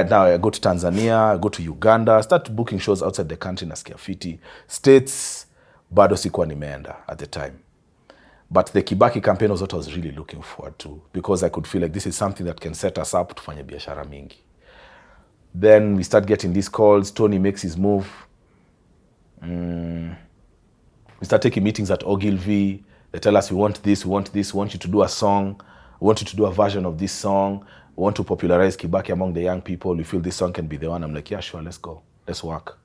now I go to Tanzania, I go to Uganda, start booking shows outside the country nasikia fiti. States, bado sikuwa nimeenda at the time. But the Kibaki campaign was what I was really looking forward to, because I could feel like this is something that can set us up tufanye biashara mingi. Then we start getting these calls. Tony makes his move. We start taking meetings at Ogilvy. They tell us, we want this, we want this, we want you to do a song, we want you to do a version of this song, we want to popularize Kibaki among the young people, we feel this song can be the one. I'm like, yeah, sure, let's go, let's work.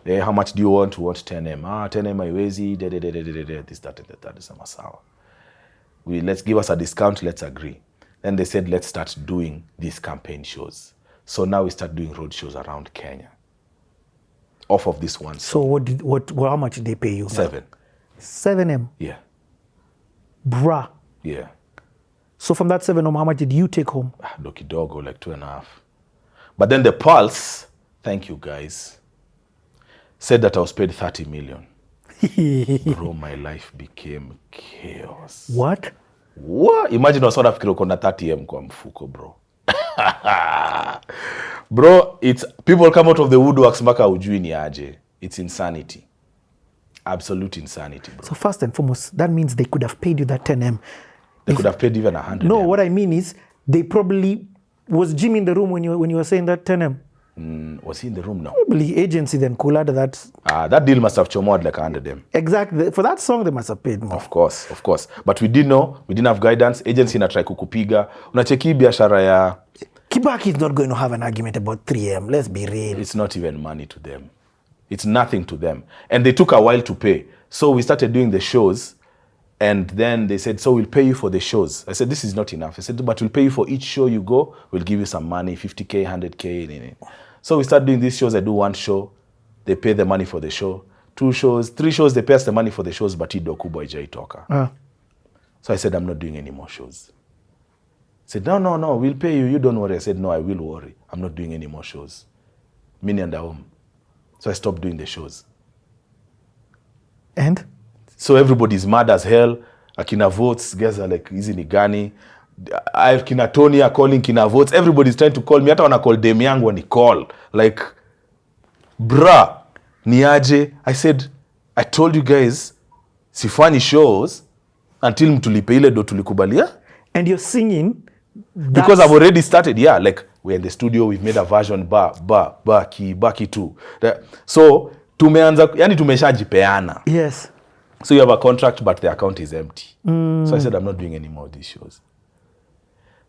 Hey, how much do you want? We want 10M. 10M haiwezi, this, that, and that is masawa. Let's give us a discount, let's agree. Then they said, let's start doing these campaign shows. So now we start doing road shows around Kenya. Off of this one song. So how much did they pay you? 7. 7M? Yeah. Bruh. Yeah. So from that 7M, how much did you take home? Doki dogo, like 2.5. But then the Pulse, thank you guys, said that I was paid 30 million. Bro, my life became chaos. What? Imagine was nafikiri uko na 30M kwa mfuko, bro. Bro, it's people come out of the woodworks mpaka ujui ni aje. It's insanity. Absolute insanity, bro. So first and foremost, that means they could have paid you that 10M. They could have paid even 100M. No, what I mean is, they probably... Was Jim in the room when you were saying that 10M? Was he in the room now? Probably agency then could add that. That deal must have chomoed like 100M. Exactly. For that song, they must have paid more. Of course. But we didn't know. We didn't have guidance. Agency na try kukupiga. Unacheki biashara ya... Kibaki is not going to have an argument about 3M. Let's be real. It's not even money to them. It's nothing to them. And they took a while to pay. So we started doing the shows. And then they said, so we'll pay you for the shows. I said, this is not enough. I said, but we'll pay you for each show you go. We'll give you some money, 50K, 100K. So we start doing these shows. I do one show. They pay the money for the show. 2 shows, 3 shows, they pay us the money for the shows, but ido kubwa ijaitoka. So I said, I'm not doing any more shows. I said, no, we'll pay you. You don't worry. I said, no, I will worry. I'm not doing any more shows. Mini and home. So I stopped doing the shows. And? So everybody's mad as hell. Akina votes, guys are like, hizi ni gani? Kina Tony are calling Kina votes. Everybody's trying to call me. Hata wana call dem yangu wani call. Like, bruh, ni aje? I said, I told you guys, sifanyi shows until mtulipe ile do tulikubalia. And you're singing. Because I've already started. Yeah, like, we're in the studio, we've made a version, Kibaki too. So, tumeshajipeana. Yes. So you have a contract, but the account is empty. So I said, I'm not doing any more of these shows.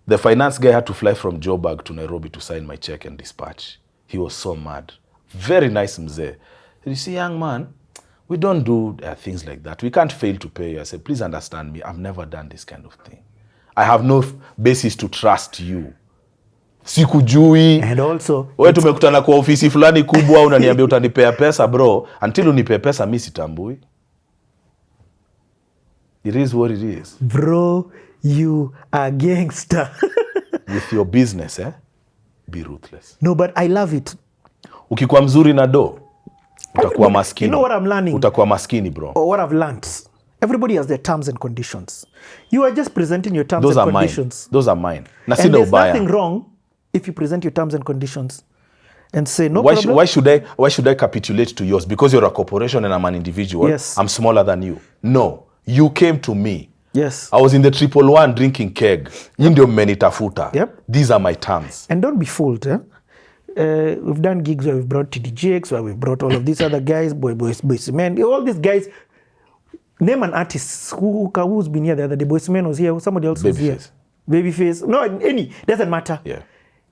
The finance guy had to fly from Joburg to Nairobi to sign my check and dispatch. He was so mad. Very nice mzee. You see, young man, we don't do things like that. We can't fail to pay you. I said, please understand me. I've never done this kind of thing. I have no basis to trust you. Sikujui. And also, wewe tumekutana kwa ofisi fulani kubwa unaniambia utanipea pesa, bro. Until unipe pesa mimi sitambui. It is what it is. Bro, you are gangster. With your business, be ruthless. No, but I love it. Ukikuwa mzuri na do, utakuwa maskini. You know what I'm learning? Utakuwa maskini, bro. Or what I've learned. Everybody has their terms and conditions. You are just presenting your terms and conditions. Those are mine. And there's nothing wrong if you present your terms and conditions and say, no problem. Why should I capitulate to yours? Because you're a corporation and I'm an individual. Yes. I'm smaller than you. No. You came to me. Yes. I was in the 111 drinking keg. Ndio mmenitafuta. Yep. These are my terms. And don't be fooled. We've done gigs where we've brought TDJX, where we've brought all of these other guys, Boys Man, all these guys. Name an artist who's been here the other day. Boys Man was here. Somebody else was here. Babyface. No, any. Doesn't matter. Yeah.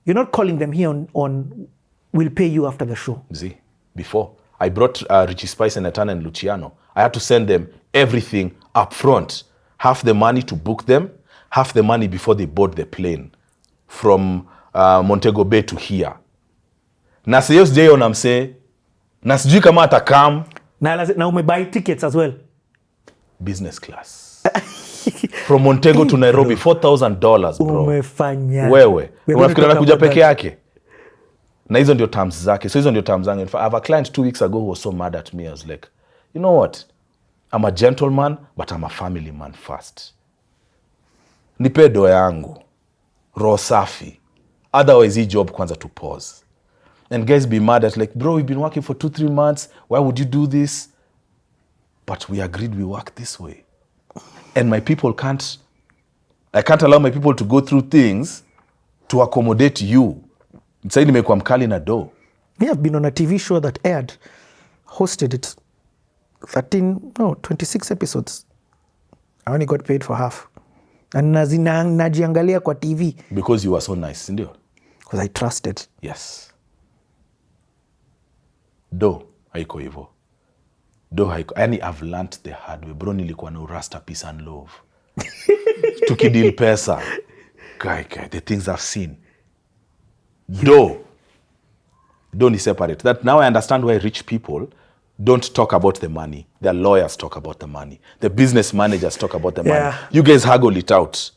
You're not calling them here on we'll pay you after the show. See, before I brought Richie Spice and Etana and Luciano, I had to send them everything up front. Half the money to book them, half the money before they board the plane from Montego Bay to here. Na siyo sijayo na mse, na sijui kama atakam. Na umebuy tickets as well. Business class. From Montego to Nairobi, $4,000, bro. Umefanya. Wewe. Unafikiri anakuja peke yake? Na hizo ndio terms zake. So hizo ndio terms zangu. In fact, I have a client 2 weeks ago who was so mad at me. I was like, you know what? I'm a gentleman, but I'm a family man first. Nipe do yangu. Roho safi. Otherwise, hii job kwanza to pause. And guys be mad at like, bro, we've been working for 2-3 months. Why would you do this? But we agreed we work this way. And my people I can't allow my people to go through things to accommodate you. Sasa nimekuwa mkali na do. Me have been on a TV show that aired, hosted it, 26 episodes. I only got paid for half. And najiangalia kwa TV. Because you were so nice, ndio? Because I trusted. Yes. Do haiko hivyo. Do haiko. Yani I've learned the hard way. Bro, nilikuwa na urasta, peace and love. Tukidil pesa. Guy, the things I've seen. Do ni separate. That now I understand why rich people don't talk about the money. Their lawyers talk about the money. The business managers talk about the money. You guys haggle it out.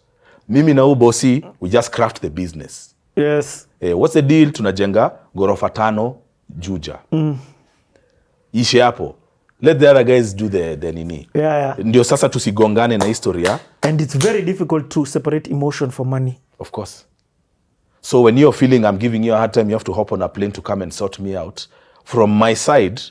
Mimi na bosi, we just craft the business. Yes. What's the deal? Tunajenga ghorofa 5 Juja. Ishe hapo. Let the other guys do the nini. Ndio sasa tusigongane na historia. And it's very difficult to separate emotion from money. Of course. So when you're feeling I'm giving you a hard time, you have to hop on a plane to come and sort me out. From my side,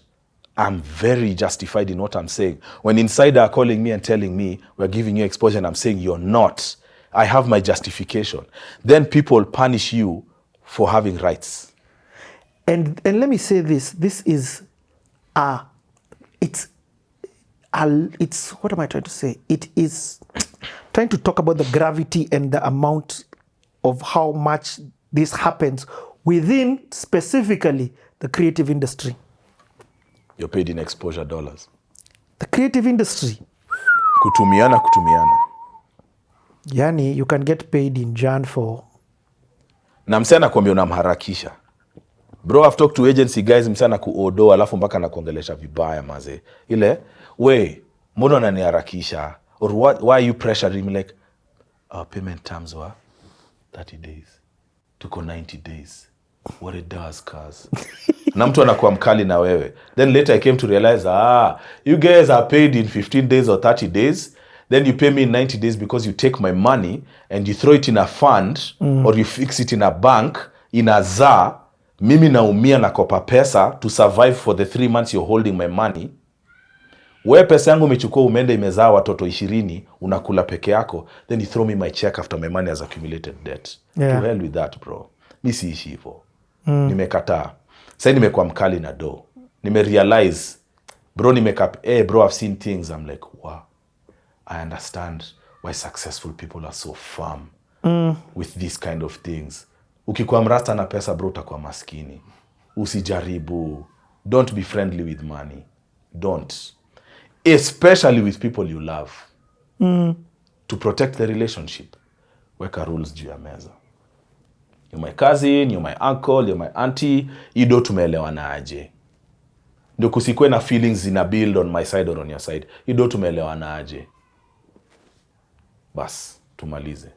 I'm very justified in what I'm saying. When inside are calling me and telling me, we're giving you exposure, and I'm saying you're not, I have my justification. Then people punish you for having rights. And let me say this is, it's what am I trying to say? It is trying to talk about the gravity and the amount of how much this happens within specifically the creative industry. You're paid in exposure dollars. The creative industry. Kutumiana. Yani, you can get paid in Jan for... Na msee anakuambia unamharakisha. Bro, I've talked to agency guys, msee anakuodo alafu mpaka anakuongelesha vibaya maze. Ile, we, mbona unaniharakisha? Or why are you pressuring me? Like, our payment terms were 30 days. Tuko 90 days. What it does, cuz. Na mtu anakuwa mkali na wewe. Then later I came to realize, you guys are paid in 15 days or 30 days. Then you pay me in 90 days because you take my money and you throw it in a fund or you fix it in a bank, in a ZA. Mimi naumia na kopa pesa to survive for the 3 months you're holding my money. We pesa yangu umechukua umeenda imezaa watoto 20, unakula peke yako, then you throw me my check after my money has accumulated debt. To hell with that, bro. Mi siishi hivyo. Nimekataa. Sasa nimekuwa mkali na do. Realize, bro, bro, I've seen things. I'm like, wow. I understand why successful people are so firm with these kind of things. Ukikuwa mrasta na pesa, bro, utakuwa maskini. Usijaribu. Don't be friendly with money. Don't. Especially with people you love. To protect the relationship. Weka rules juu ya meza. You're my cousin, you're my uncle, you're my auntie. Ido tumeelewana aje. Ndio kusikwe na feelings zina build on my side or on your side. Ido tumeelewana aje. Bas, tumalize.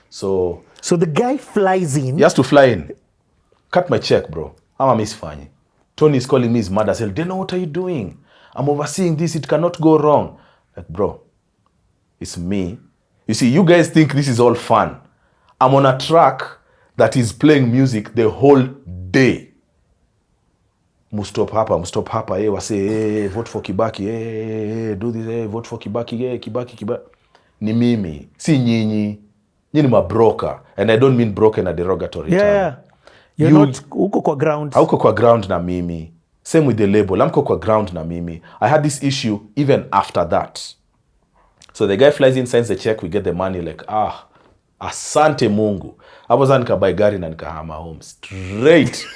So the guy flies in. He has to fly in. Cut my check, bro. Ama misfanyi. Tony is calling me his mother. Said, Deno, what are you doing? I'm overseeing this. It cannot go wrong. Like, bro, it's me. You see, you guys think this is all fun. I'm on a track that is playing music the whole day. Mustop hapa. Wase, vote for Kibaki. Do this, vote for Kibaki. Kibaki. Ni mimi. Si nyinyi. Nyinyi ma broker. And I don't mean broker in a derogatory term. Yeah. You're not uko kwa ground. Hauko kwa ground na mimi. Same with the label. Amko kwa ground na mimi. I had this issue even after that. So the guy flies in, signs the check, we get the money, like, asante Mungu. Hapo sasa nikabuy gari na nikahama home. Straight.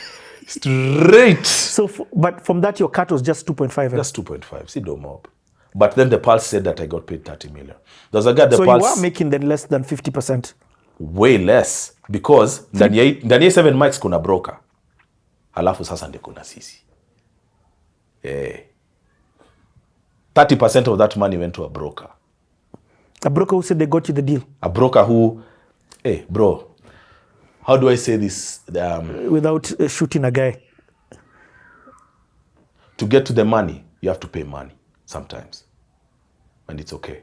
So, but from that your cut was just 2.5. Just 2.5. See, no more. But then the Pulse said that I got paid 30 million. There's a guy, the so Pulse... So you are making then less than 50%? Way less. Because ndani ya 7 mics kuna broker. Halafu sasa ndio kuna sisi. 30% of that money went to a broker. A broker who said they got you the deal? A broker who... bro, how do I say this? Without shooting a guy. To get to the money, you have to pay money sometimes. And it's okay.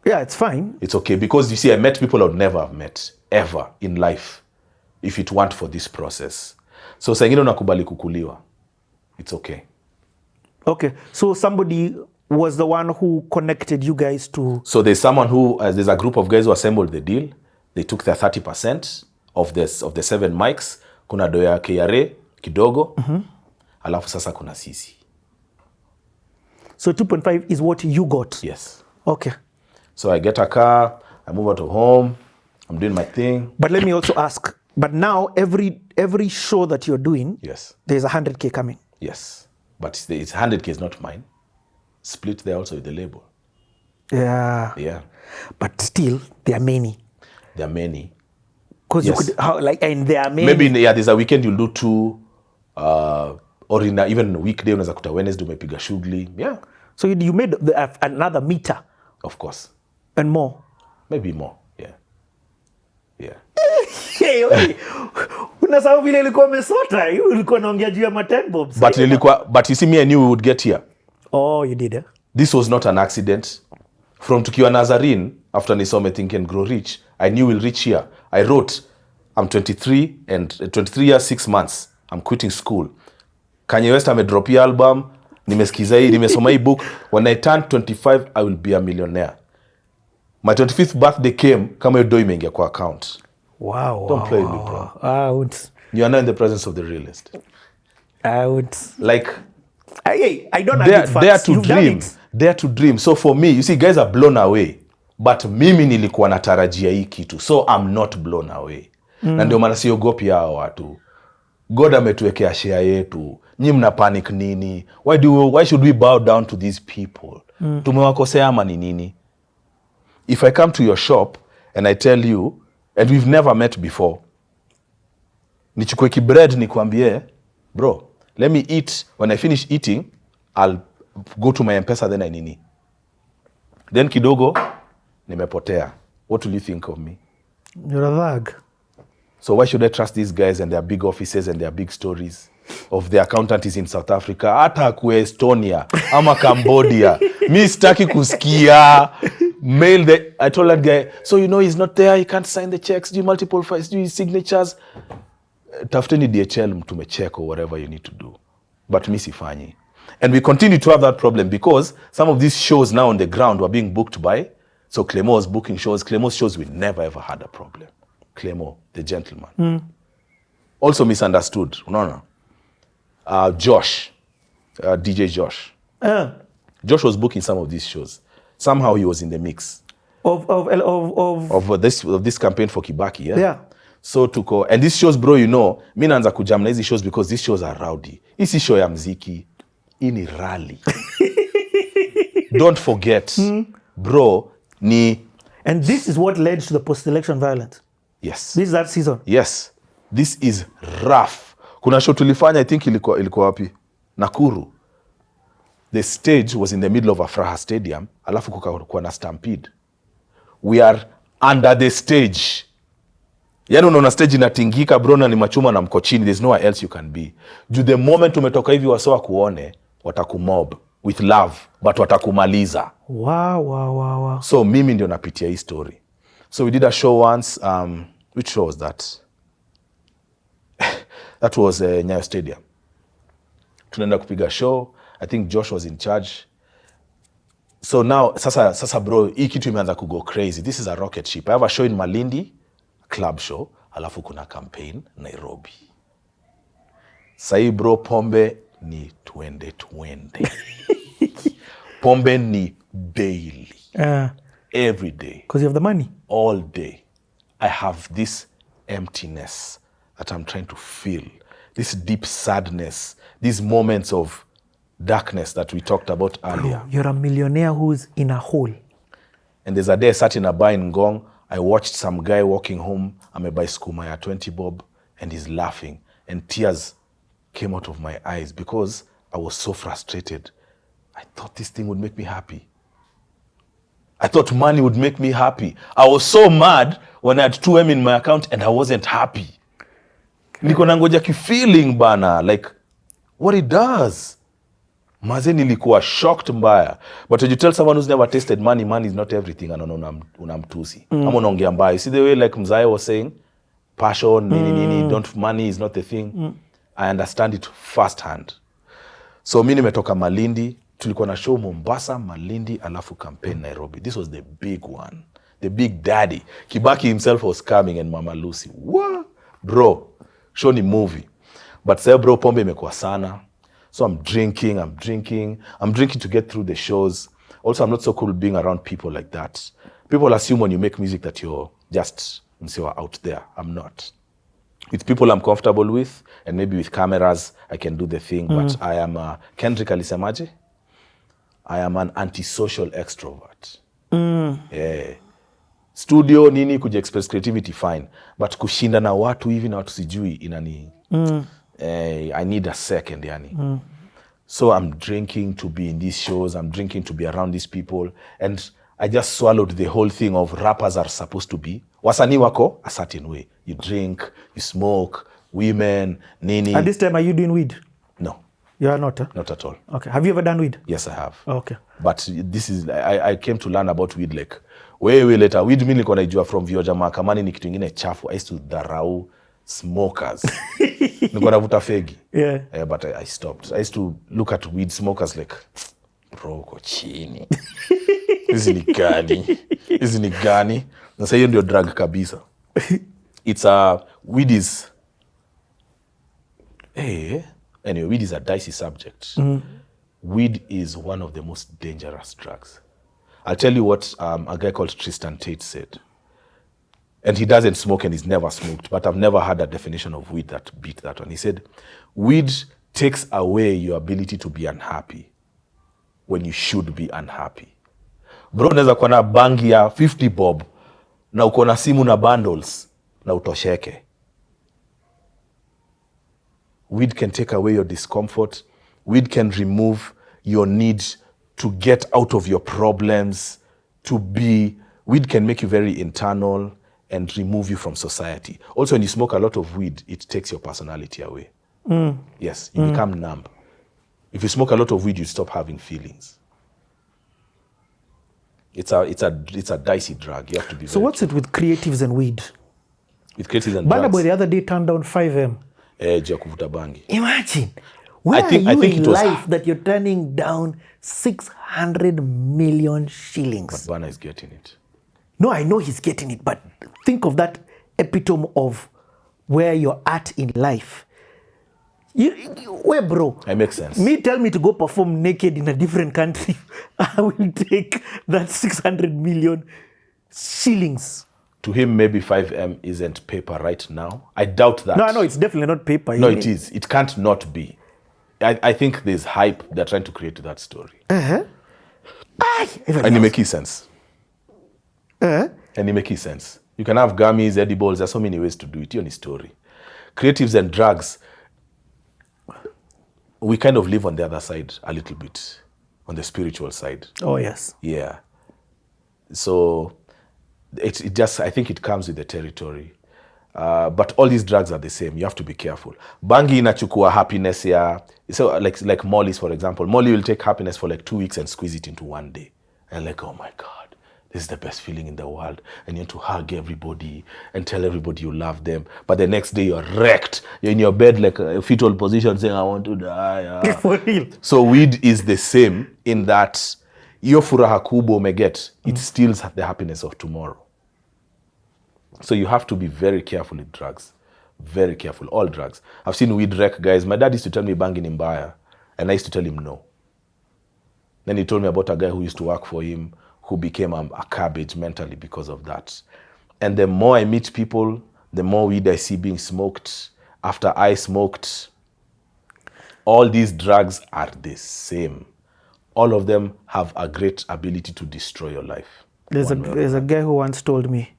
Yeah, it's fine. It's okay because you see, I met people I would never have met ever in life. if it weren't for this process. So saa ingine unakubali kukuliwa. It's okay. Okay, so somebody was the one who connected you guys to... So there's someone who, there's a group of guys who assembled the deal. They took their 30% of the 7 mics. Kuna do ya KRA kidogo. Alafu sasa kuna sisi. So 2.5 is what you got? Yes. Okay. So I get a car, I move out of home, I'm doing my thing. But let me also ask, but now every show that you're doing, yes, there's 100K coming. Yes, but it's 100K is not mine. Split there also with the label. Yeah. Yeah. But still, there are many. There are many. Because yes. you could, and there are many. Maybe there's a weekend you'll do 2, or even a weekday unaweza kuta Wednesday umepiga shughuli. Yeah. So you made another meter. Of course. And more. Maybe more. Yeah. Yeah. Hey, unasahau vile ilikuwa umesota, ulikuwa naongea juu ya 10 bobs. But you see, me and you would get here. Oh, you did, eh? This was not an accident. From tukiwa Nazarene, after nisome Think and Grow Rich, I knew we'll reach here. I wrote, I'm 23 and 23 years, 6 months. I'm quitting school. Kanye West amedrop hii album. Nimesikiza hii, nimesoma hii book. When I turn 25, I will be a millionaire. My 25th birthday came, kama hiyo do imeingia kwa account. Wow. Don't play with me, bro. I won't. You are not in the presence of the realist. I would. Like, I don't have it. Dare to dream. Dare to dream. So for me, you see, guys are blown away. But mimi nilikuwa natarajia hii kitu. So I'm not blown away. Na ndio maana siogopi hao watu. God ametuwekea share yetu. Nyi mna panic nini? Why should we bow down to these people? Tumewakosea ama ni nini? If I come to your shop and I tell you, and we've never met before, nichukue kibread nikwambie, bro, let me eat. When I finish eating, I'll go to my MPESA, then I nini. Then kidogo, nimepotea. What will you think of me? You're a thug. So why should I trust these guys and their big offices and their big stories of the accountant is in South Africa, hata kwe Estonia, ama Cambodia. Mi sitaki kusikia. I told that guy, so you know he's not there, he can't sign the checks, do multiple files, do his signatures. Tafuteni DHL mtume check or whatever you need to do. But mi sifanyi. And we continue to have that problem because some of these shows now on the ground were being booked by, so Clément was booking shows. Clément's shows, we never ever had a problem. Clément, the gentleman. Also misunderstood. No. Josh, DJ Josh. Josh was booking some of these shows. Somehow he was in the mix of this campaign for Kibaki. Yeah. So tuko, and these shows, bro, you know, mi naanza kujam na hizi shows because these shows are rowdy. Isi show ya mziki, ini rally. Don't forget, bro, ni. And this is what led to the post-election violence. Yes. This is that season. Yes. This is rough. Kuna show tulifanya, I think ilikuwa wapi? Nakuru. The stage was in the middle of Afraha Stadium, alafu kukakuwa na stampede. We are under the stage. Yani unaona stage inatingika, bro, na ni machuma na mko chini. There's nowhere else you can be. The moment umetoka hivi wasoa kuone, watakumob with love, but watakumaliza. Wow. So mimi ndio napitia hii story. So we did a show once. Which show was that? That was Nyayo Stadium. Tunaenda kupiga show. I think Josh was in charge. So now, sasa bro, hii kitu imeanza kugo crazy. This is a rocket ship. I have a show in Malindi, club show, alafu kuna campaign Nairobi. Sahi bro, pombe ni twende. Pombe ni daily. Every day. Because you have the money. All day. I have this emptiness that I'm trying to fill. This deep sadness. These moments of darkness that we talked about earlier. Bro, you're a millionaire who's in a hole. And there's a day I sat in a bar in Ngong. I watched some guy walking home. Amebuy skuma ya 20 bob. And he's laughing. And tears came out of my eyes because I was so frustrated. I thought this thing would make me happy. I thought money would make me happy. I was so mad when I had 2M in my account and I wasn't happy. Niko nangoja ki-feeling bana. Like, what it does. Maze nilikuwa shocked mbaya. But when you tell someone who's never tasted money is not everything, and unamtusi. Ama unaongea mbaya. You see the way like Mzaya was saying, passion, nini, money is not the thing. I understand it firsthand. So mi nimetoka Malindi, tulikuwa na show Mombasa, Malindi, alafu campaign Nairobi. This was the big one. The big daddy. Kibaki himself was coming and Mama Lucy. What? Bro, show ni movie. But say bro, pombe imekuwa sana. So I'm drinking to get through the shows. Also, I'm not so cool being around people like that. People assume when you make music that you're just out there. I'm not. With people I'm comfortable with, and maybe with cameras, I can do the thing. But I am Kendrick alisemaje? I am an antisocial extrovert. Yeah. Studio nini kuja express creativity fine, but kushinda na watu hivi na watu sijui inani I need a second yani. So I'm drinking to be in these shows, I'm drinking to be around these people, and I just swallowed the whole thing of rappers are supposed to be wasanii wako a certain way. You drink, you smoke, women, nini. At this time, are you doing weed? No. You are not? Not at all. Okay. Have you ever done weed? Yes, I have. Okay. But this is, I came to learn about weed like way later. Weed mi nilikuwa naijua from vioja mahakamani ni kitu ingine chafu. I used to dharau smokers. Nilikuwa navuta fegi. Yeah. But I stopped. I used to look at weed smokers like, bro, uko chini. Hizi ni gani? Na sasa hiyo ndio drug kabisa. It's weed is anyway, weed is a dicey subject. Weed is one of the most dangerous drugs. I'll tell you what a guy called Tristan Tate said. And he doesn't smoke and he's never smoked, but I've never had a definition of weed that beat that one. He said, weed takes away your ability to be unhappy when you should be unhappy. Bro, unaweza kuwa na bangi ya 50 bob na uko na simu na bundles na utosheke. Weed can take away your discomfort. Weed can remove your need to get out of your problems, weed can make you very internal and remove you from society. Also, when you smoke a lot of weed, it takes your personality away. Yes, you become numb. If you smoke a lot of weed, you stop having feelings. It's a dicey drug. You have to be. So what's it with creatives and weed? With creatives and Burna Boy the other day turned down 5M. Juu ya kuvuta bangi. Imagine. Where are you in life that you're turning down 600 million shillings? But Burna is getting it. No, I know he's getting it, but think of that epitome of where you're at in life. Where, bro? It makes sense. Tell me to go perform naked in a different country. I will take that 600 million shillings. To him, maybe 5M isn't paper right now. I doubt that. No, it's definitely not paper. No, it is. It can't not be. I think there's hype. They're trying to create that story. And it makes sense. And it makes sense. You can have gummies, edibles. There's so many ways to do it. It's story. Creatives and drugs, we kind of live on the other side a little bit, on the spiritual side. Oh, yes. Yeah. So it just, I think it comes with the territory. But all these drugs are the same. You have to be careful. Bangi inachukua happiness ya, so like Molly's, for example. Molly will take happiness for like 2 weeks and squeeze it into one day. And like, oh my God, this is the best feeling in the world. And you want to hug everybody and tell everybody you love them. But the next day you're wrecked. You're in your bed like a fetal position saying, I want to die. For real. So weed is the same in that your furaha kubwa umeget, it steals the happiness of tomorrow. So you have to be very careful with drugs. Very careful. All drugs. I've seen weed wreck guys. My dad used to tell me bangi ni mbaya. And I used to tell him no. Then he told me about a guy who used to work for him who became a cabbage mentally because of that. And the more I meet people, the more weed I see being smoked. After I smoked, all these drugs are the same. All of them have a great ability to destroy your life. There's a guy who once told me,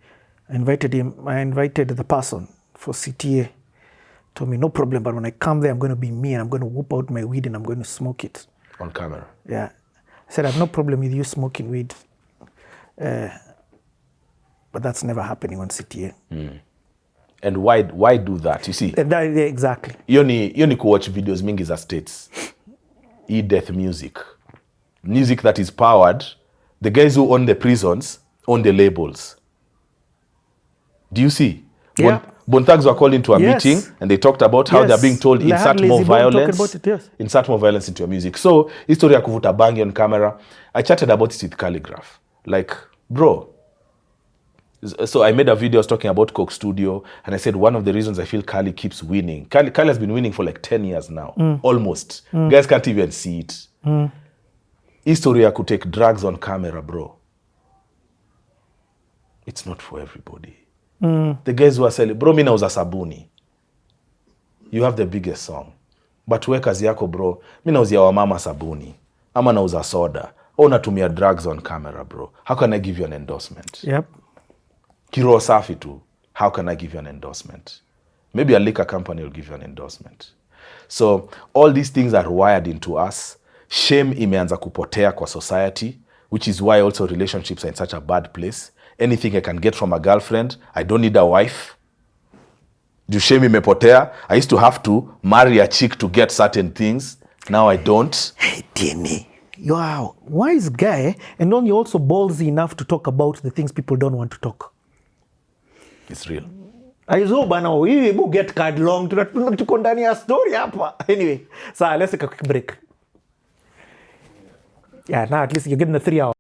I invited the person for CTA. Told me, no problem, but when I come there, I'm going to be me and I'm going to whoop out my weed and I'm going to smoke it. On camera? Yeah. I said, I have no problem with you smoking weed. But that's never happening on CTA. And why do that? You see? Exactly. Hiyo ni kuwatch videos mingi za states. E-death music. Music that is powered. The guys who own the prisons own the labels. Do you see? Yeah. Bone Thugs were called into a meeting and they talked about how they're being told insert more violence. Insert more violence into your music. So, history ya kuvuta bangi on camera. I chatted about it with Calligraph. Like, bro. So I made a video talking about Coke Studio, and I said one of the reasons I feel Kali keeps winning. Kali has been winning for like 10 years now. Almost. Guys can't even see it. History ya could take drugs on camera, bro. It's not for everybody. The guys who are selling, bro, mi nauza sabuni. You have the biggest song. But we kazi yako, bro, mi nauzia wamama sabuni. Ama nauza soda. Or natumia drugs on camera, bro. How can I give you an endorsement? Yep. Kiro safi tu. How can I give you an endorsement? Maybe a liquor company will give you an endorsement. So all these things are wired into us. Shame imeanza kupotea kwa society, which is why also relationships are in such a bad place. Anything I can get from a girlfriend, I don't need a wife. Do shame imepotea? I used to have to marry a chick to get certain things. Now I don't. Hey, Timmy, you are a wise guy, and then you're also ballsy enough to talk about the things people don't want to talk. It's real. Aizo bana, we get card long tuko ndani ya story hapa. Anyway, so let's take a quick break. Yeah, now at least you're getting the 3 hours.